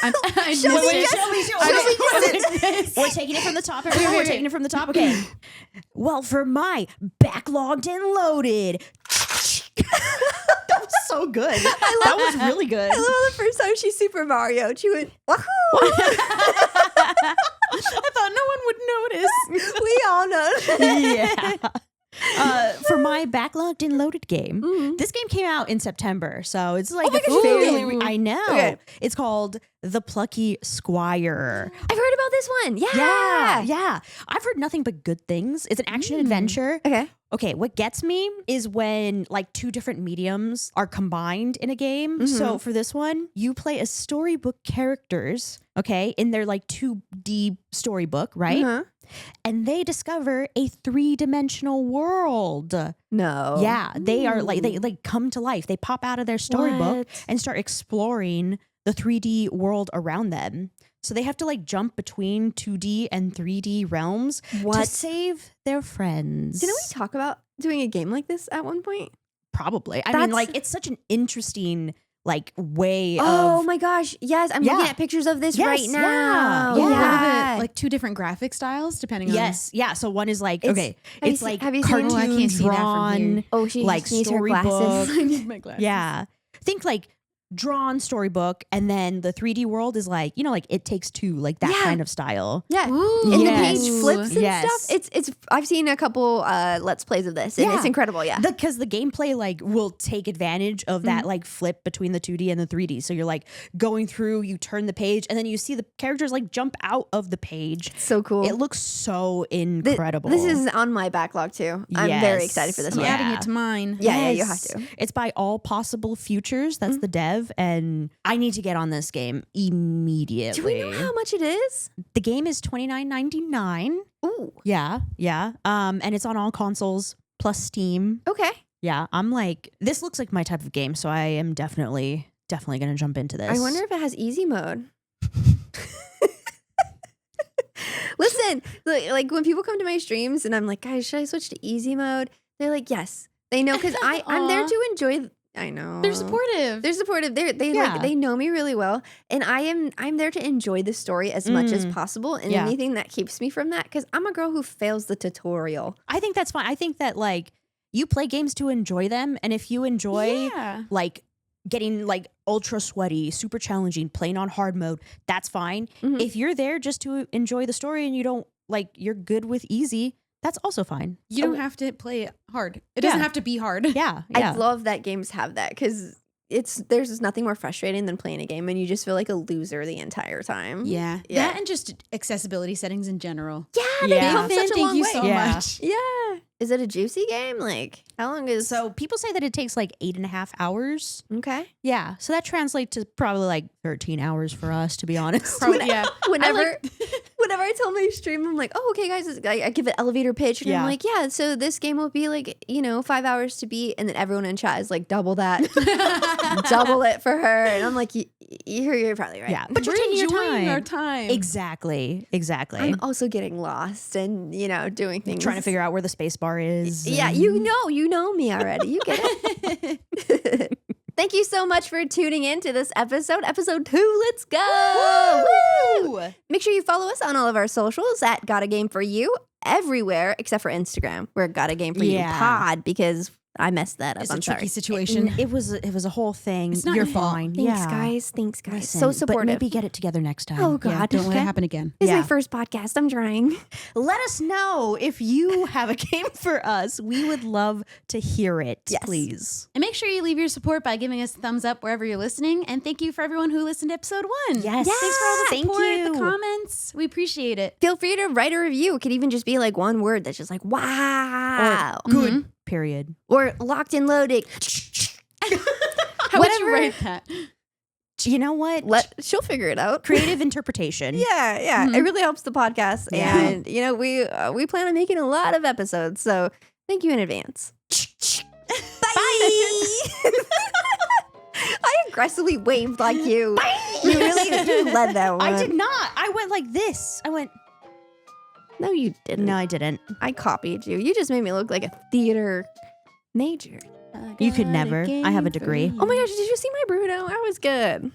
I Shelby, missed it. yes. We're taking it from the top, everyone. We're taking it from the top. Okay. Well, for my backlogged and loaded. That was so good. That was really good. I love the first time she Super Mario. She went, wahoo! I thought no one would notice. We all know. Yeah. For my backlogged and loaded game, Mhm. this game came out in September, so it's my gosh, fairly. really? I know. Okay. It's called The Plucky Squire. I've heard about this one. Yeah. I've heard nothing but good things. It's an action adventure. Okay. Okay, what gets me is when two different mediums are combined in a game. So for this one, you play as storybook characters, okay, in their 2D storybook, right? Uh-huh. And they discover a 3-dimensional world. No. Yeah, they are they come to life. They pop out of their storybook What? and start exploring the 3D world around them. So they have to jump between 2D and 3D realms to What? save their friends. Didn't we talk about doing a game like this at one point? Probably. I mean, That's- it's such an interesting like way Oh of my gosh. Yes. I'm looking at pictures of this right Yes, now. yeah. A little Yeah. bit, like 2 different graphic styles depending on. yes, yeah. So one is like It's- it's like have you seen- cartoon Oh, I can't see that from drawn, here. Oh, she like needs her glasses. storybook. I need my glasses. Yeah. Think like drawn storybook, and then the 3D world is like, like It Takes Two, like that Yeah. kind of style. Yeah. Ooh. And Yes. the page flips and Yes. stuff. It's I've seen a couple let's plays of this and Yeah. it's incredible. Yeah. Because the gameplay like will take advantage of that like flip between the 2D and the 3D. So you're like going through, you turn the page, and then you see the characters like jump out of the page. So cool. It looks so Th- incredible. This is on my backlog too. I'm very Yes. excited for this I'm one. Yeah. adding it to mine. Yeah, you have Yes. to. It's by All Possible Futures. That's the dev, and I need to get on this game immediately. Do we know how much it is? The game is $29.99. Ooh. Yeah, yeah. And it's on all consoles plus Steam. Okay. Yeah, I'm like, this looks like my type of game, so I am definitely gonna jump into this. I wonder if it has easy mode. Listen, like when people come to my streams and I'm like, guys, should I switch to easy mode? They're like, yes. They know because I'm there Aw. to enjoy. I know They're supportive. They're supportive. They Yeah. like they know me really well, and I'm there to enjoy the story as much as possible, and Yeah. anything that keeps me from that, because I'm a girl who fails the tutorial. I think that's fine. I think that like you play games to enjoy them, and if you enjoy Yeah. like getting like ultra sweaty, super challenging, playing on hard mode, that's fine. Mhm. If you're there just to enjoy the story and you don't like, you're good with easy, that's also fine. You don't have to play it hard. It doesn't Yeah. have to be hard. Yeah, I yeah. love that games have that, because there's nothing more frustrating than playing a game and you just feel like a loser the entire time. Yeah. Yeah. That and just accessibility settings in general. Yeah, they've Yeah. come such a Thank long you way. so Yeah. much. Yeah. Is it a juicy game? Like, how long is So people say that it takes like 8.5 hours. okay? Yeah. So that translates to probably like 13 hours for us, to be honest. Probably, yeah. Whenever whenever I tell my stream, I'm like, oh, okay, guys, I give an elevator pitch, and I'm Yeah. like, yeah, so this game will be like, 5 hours to beat, and then everyone in chat is like, double that, double it for her, and I'm like, you're probably right. Yeah. But you're We're taking your enjoying time. our time. Exactly. Exactly. I'm also getting lost and doing things, trying to figure out where the space bar is. Yeah, and- you know me already. You get it. Thank you so much for tuning in to this episode 2. Let's go. Woo! Make sure you follow us on all of our socials at Got a Game For You everywhere except for Instagram. We're Got a Game For You Yeah. pod, because I messed that up. It's a I'm tricky sorry. situation. And it was a whole thing. It's not You're your fault. fine. Thanks, yeah. guys. Thanks, guys. Listen, So But supportive. maybe get it together next time. Oh, Yeah, God. don't let it Okay. happen again. This is Yeah. my first podcast. I'm trying. Let us know if you have a game for us. We would love to hear it, Yes. please. And make sure you leave your support by giving us a thumbs up wherever you're listening. And thank you for everyone who listened to episode 1. Yes. Thanks for all the Thank support, you. the comments. We appreciate it. Feel free to write a review. It could even just be like one word that's just like, wow. Good. Period. Or locked and loaded. How would you Whatever. write that? You know what? She'll figure it out. Creative interpretation. Yeah. It really helps the podcast. Yeah. And, we plan on making a lot of episodes. So thank you in advance. Bye. I aggressively waved like you. You led that one. I did not. I went like this. I went, No, you didn't. no, I didn't. I copied you. You just made me look like a theater major. You could never. I have a degree. Oh my gosh, did you see my Bruno? I was good.